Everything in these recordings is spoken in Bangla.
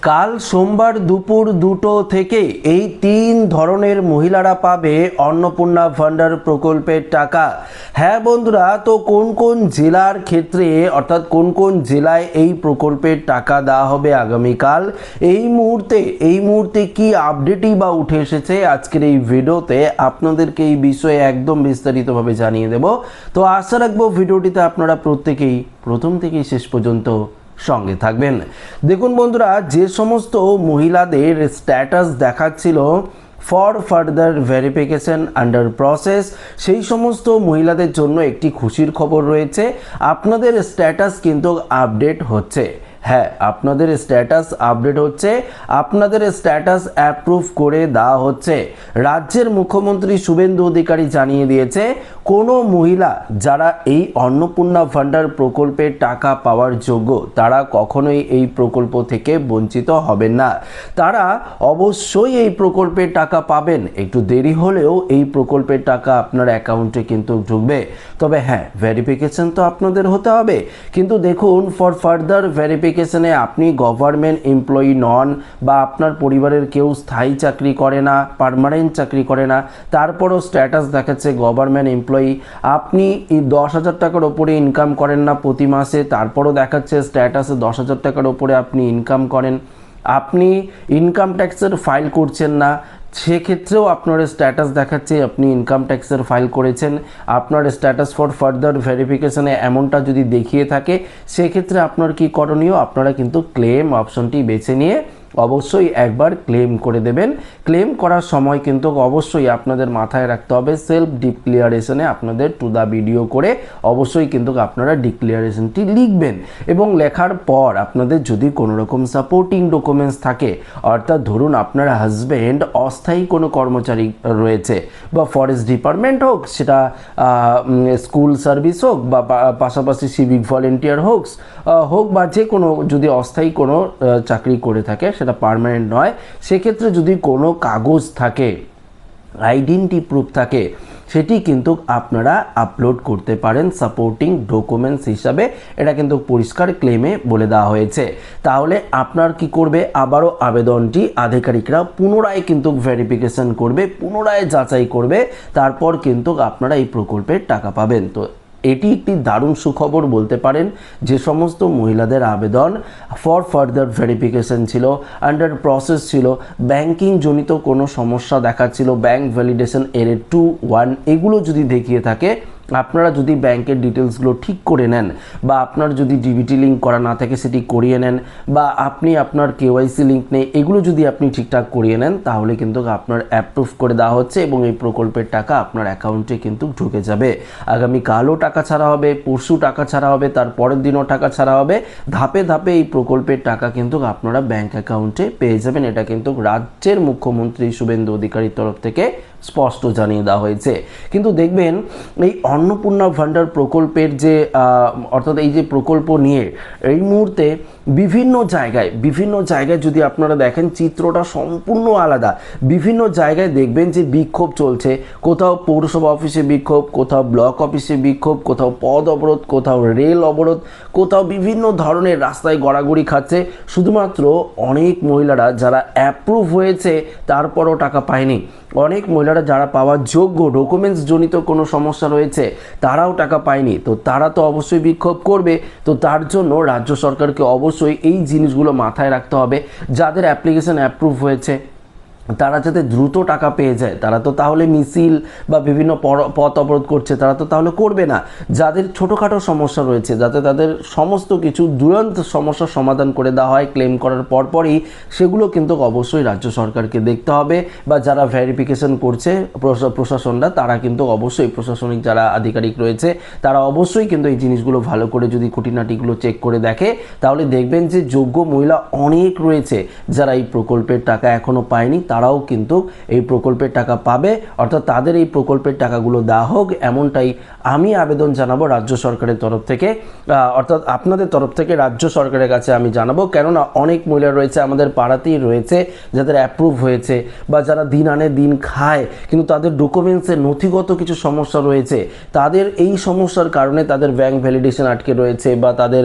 কাল সোমবার দুপুর 2টো থেকে এই 3 ধরনের মহিলারা পাবে অন্নপূর্ণা ভান্ডার প্রকল্পের টাকা। হ্যাঁ বন্ধুরা, তো কোন কোন জেলার ক্ষেত্রে অর্থাৎ কোন কোন জেলায় এই প্রকল্পের টাকা দেওয়া হবে আগামীকাল, এই মুহূর্তে কি আপডেটই বা উঠে এসেছে আজকের এই ভিডিওতে আপনাদেরকে এই বিষয়ে একদম বিস্তারিতভাবে জানিয়ে দেব। তো আশা রাখবো ভিডিওটিতে আপনারা প্রত্যেকেই প্রথম থেকেই শেষ পর্যন্ত সঙ্গে থাকবেন। দেখুন বন্ধুরা, যে সমস্ত মহিলাদের স্ট্যাটাস দেখাচ্ছিল for further verification under process, সেই সমস্ত মহিলাদের জন্য একটি খুশির খবর রয়েছে। আপনাদের স্ট্যাটাস কিন্তু আপডেট হচ্ছে। হ্যাঁ, আপনাদের স্ট্যাটাস আপডেট হচ্ছে, আপনাদের স্ট্যাটাস অ্যাপ্রুভ করে দেওয়া হচ্ছে। রাজ্যের মুখ্যমন্ত্রী শুভেন্দু অধিকারী জানিয়ে দিয়েছে, কোনো মহিলা যারা এই অন্নপূর্ণা ভান্ডার প্রকল্পের টাকা পাওয়ার যোগ্য তারা কখনোই এই প্রকল্প থেকে বঞ্চিত হবেন না। তারা অবশ্যই এই প্রকল্পের টাকা পাবেন। একটু দেরি হলেও এই প্রকল্পের টাকা আপনার অ্যাকাউন্টে কিন্তু ঢুকবে। তবে হ্যাঁ, ভেরিফিকেশন তো আপনাদের হতে হবে। কিন্তু দেখুন, ফর ফার্দার ভেরিফিকেশনে আপনি গভর্নমেন্ট এমপ্লয়ি নন বা আপনার পরিবারের কেউ স্থায়ী চাকরি করে না, পার্মানেন্ট চাকরি করে না, তারপরও স্ট্যাটাস দেখাচ্ছে গভর্নমেন্ট এমপ্লয়ি, আপনি 10,000 টাকার ওপরে ইনকাম করেন না প্রতি মাসে, তারপরও দেখাচ্ছে স্ট্যাটাসে 10,000 টাকার ওপরে আপনি ইনকাম করেন, আপনি ইনকাম ট্যাক্সের ফাইল করছেন না, সেক্ষেত্রেও আপনার স্ট্যাটাস দেখাচ্ছে আপনি ইনকাম ট্যাক্সের ফাইল করেছেন। আপনার স্ট্যাটাস ফর ফার্দার ভেরিফিকেশনে এমনটা যদি দেখিয়ে থাকে, সেক্ষেত্রে আপনার কি করণীয়, আপনারা কিন্তু ক্লেম অপশনটি বেছে নিয়ে অবশ্যই একবার ক্লেম করে দেবেন। ক্লেম করার সময় কিন্তু অবশ্যই আপনাদের মাথায় রাখতে হবে, সেলফ ডিক্লিয়ারেশনে আপনাদের টু দ্য ভিডিও করে অবশ্যই কিন্তু আপনারা ডিক্লিয়ারেশনটি লিখবেন। এবং লেখার পর আপনাদের যদি কোনো রকম সাপোর্টিং ডকুমেন্টস থাকে, অর্থাৎ ধরুন আপনার হাজব্যান্ড অস্থায়ী কোনো কর্মচারী রয়েছে, বা ফরেস্ট ডিপার্টমেন্ট হোক, সেটা স্কুল সার্ভিস হোক, বা পাশাপাশি সিভিক ভলেন্টিয়ার হোক বা যে কোনো যদি অস্থায়ী কোনো চাকরি করে থাকে, সেটা পার্মানেন্ট নয়, সেক্ষেত্রে যদি কোনো কাগজ থাকে, আইডেন্টি প্রুফ থাকে, সেটি কিন্তু আপনারা আপলোড করতে পারেন সাপোর্টিং ডকুমেন্টস হিসাবে। এটা কিন্তু পরিষ্কার ক্লেমে বলে দেওয়া হয়েছে। তাহলে আপনার কি করবে, আবারও আবেদনটি আধিকারিকরা পুনরায় কিন্তু ভেরিফিকেশন করবে, পুনরায় যাচাই করবে, তারপর কিন্তু আপনারা এই প্রকল্পের টাকা পাবেন। তো এটি একটি দারুণ সুখবর বলতে পারেন। যে সমস্ত মহিলাদের আবেদন ফর ফার্দার ভেরিফিকেশন ছিল, আন্ডার প্রসেস ছিল, ব্যাংকিং জনিত কোনো সমস্যা দেখাচ্ছিল, ব্যাংক ভ্যালিডেশন এর 2-1 এগুলো যদি দেখিয়ে থাকে, আপনারা যদি ব্যাংকের ডিটেলসগুলো ঠিক করে নেন, বা আপনার যদি ডিবিটি লিঙ্ক করা না থাকে সেটি করিয়ে নেন, বা আপনি আপনার কেওয়াইসি লিঙ্ক নেই, এগুলো যদি আপনি ঠিকঠাক করিয়ে নেন, তাহলে কিন্তু আপনার অ্যাপ্রুভ করে দেওয়া হচ্ছে এবং এই প্রকল্পের টাকা আপনার অ্যাকাউন্টে কিন্তু ঢুকে যাবে। আগামীকালও টাকা ছাড়া হবে, পরশু টাকা ছাড়া হবে, তার পরের দিনও টাকা ছাড়া হবে। ধাপে ধাপে এই প্রকল্পের টাকা কিন্তু আপনারা ব্যাংক অ্যাকাউন্টে পেয়ে যাবেন। এটা কিন্তু রাজ্যের মুখ্যমন্ত্রী শুভেন্দু অধিকারীর তরফ থেকে স্পষ্ট জানিয়ে দেওয়া হয়েছে। কিন্তু দেখবেন, এই অন্নপূর্ণা ভান্ডার প্রকল্পের যে অর্থাৎ এই যে প্রকল্প নিয়ে এই মুহূর্তে বিভিন্ন জায়গায় যদি আপনারা দেখেন, চিত্রটা সম্পূর্ণ আলাদা। বিভিন্ন জায়গায় দেখবেন যে বিক্ষোভ চলছে, কোথাও পৌরসভা অফিসে বিক্ষোভ, কোথাও ব্লক অফিসে বিক্ষোভ, কোথাও পথ অবরোধ, কোথাও রেল অবরোধ, কোথাও বিভিন্ন ধরনের রাস্তায় গড়াগড়ি খাচ্ছে, শুধুমাত্র অনেক মহিলারা যারা অ্যাপ্রুভ হয়েছে তারপরও টাকা পায়নি, অনেক মহিলারা যারা পাওয়ার যোগ্য, ডকুমেন্টস জনিত কোনো সমস্যা রয়েছে, তারাও টাকা পায়নি। তো তারা তো অবশ্যই বিক্ষোভ করবে। তো তার জন্য রাজ্য সরকারকে অবশ্যই এই জিনিসগুলো মাথায় রাখতে হবে। যাদের অ্যাপ্লিকেশন অ্যাপ্রুভ হয়েছে তারা যাতে দ্রুত টাকা পেয়ে যায়, তারা তো তাহলে মিছিল বা বিভিন্ন পথ অবরোধ করছে, তারা তো তাহলে করবে না। যাদের ছোটোখাটো সমস্যা রয়েছে, যাতে তাদের সমস্ত কিছু দুরন্ত সমস্যার সমাধান করে দেওয়া হয় ক্লেম করার পরপরই, সেগুলো কিন্তু অবশ্যই রাজ্য সরকারকে দেখতে হবে। বা যারা ভেরিফিকেশন করছে প্রশাসনরা, তারা কিন্তু অবশ্যই, প্রশাসনিক যারা আধিকারিক রয়েছে, তারা অবশ্যই কিন্তু এই জিনিসগুলো ভালো করে যদি খুঁটিনাটিগুলো চেক করে দেখে, তাহলে দেখবেন যে যোগ্য মহিলা অনেক রয়েছে যারা এই প্রকল্পের টাকা এখনও পায়নি। তারাও কিন্তু এই প্রকল্পের টাকা পাবে, অর্থাৎ তাদের এই প্রকল্পের টাকাগুলো দেওয়া হোক, এমনটাই আমি আবেদন জানাবো রাজ্য সরকারের তরফ থেকে, অর্থাৎ আপনাদের তরফ থেকে রাজ্য সরকারের কাছে আমি জানাবো। কেননা অনেক মহিলা রয়েছে আমাদের পাড়াতেই রয়েছে যাদের অ্যাপ্রুভ হয়েছে, বা যারা দিন আনে দিন খায় কিন্তু তাদের ডকুমেন্টসের নথিগত কিছু সমস্যা রয়েছে, তাদের এই সমস্যার কারণে তাদের ব্যাংক ভ্যালিডেশন আটকে রয়েছে বা তাদের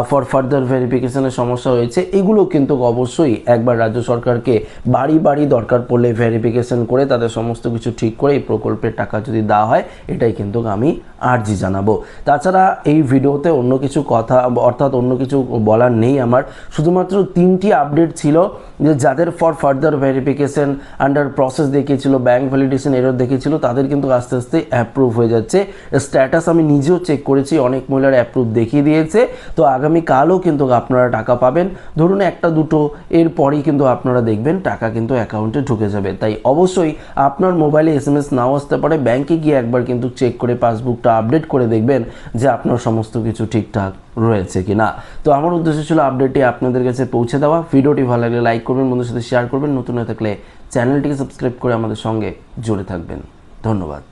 ফর ফার্দার ভেরিফিকেশনের সমস্যা হয়েছে। এগুলো কিন্তু অবশ্যই একবার রাজ্য সরকারকে বাড়ি বাড়ি দরকার পড়লে ভেরিফিকেশন করে তাদের সমস্ত কিছু ঠিক করে এই প্রকল্পের টাকা যদি দেওয়া হয়, এটাই কিন্তু আমি আর্জি জানাবো। তাছাড়া এই ভিডিওতে অন্য কিছু কথা অর্থাৎ অন্য কিছু বলার নেই আমার, শুধুমাত্র 3টি আপডেট ছিল যে যাদের for further verification under process দেখিয়েছিল, ব্যাংক ভ্যালিডেশন এরর দেখিয়েছিল, তাদের কিন্তু আস্তে আস্তে অ্যাপ্রুভ হয়ে যাচ্ছে। স্ট্যাটাস আমি নিজেও চেক করেছি, অনেক মহিলার অ্যাপ্রুভ দেখিয়ে দিয়েছে। তো আগামীকালও কিন্তু আপনারা টাকা পাবেন, ধরুন একটা দুটো, এরপরেই কিন্তু আপনারা দেখবেন টাকা কিন্তু অ্যাকাউন্টে ঢুকে যাবে। তাই অবশ্যই আপনার মোবাইলে SMS নাও আসতে পারে, ব্যাংকে গিয়ে একবার কিন্তু চেক করে পাসবুকটা আপডেট করে দেখবেন যে আপনার সমস্ত কিছু ঠিকঠাক রয়েছে কি না। তো আমার উদ্দেশ্য ছিল আপডেটটি আপনাদের কাছে পৌঁছে দেওয়া। ভিডিওটি ভালো লাগলে লাইক করবেন, বন্ধুদের সাথে শেয়ার করবেন, নতুন হয়ে থাকলে চ্যানেলটিকে সাবস্ক্রাইব করে আমাদের সঙ্গে জুড়ে থাকবেন। ধন্যবাদ।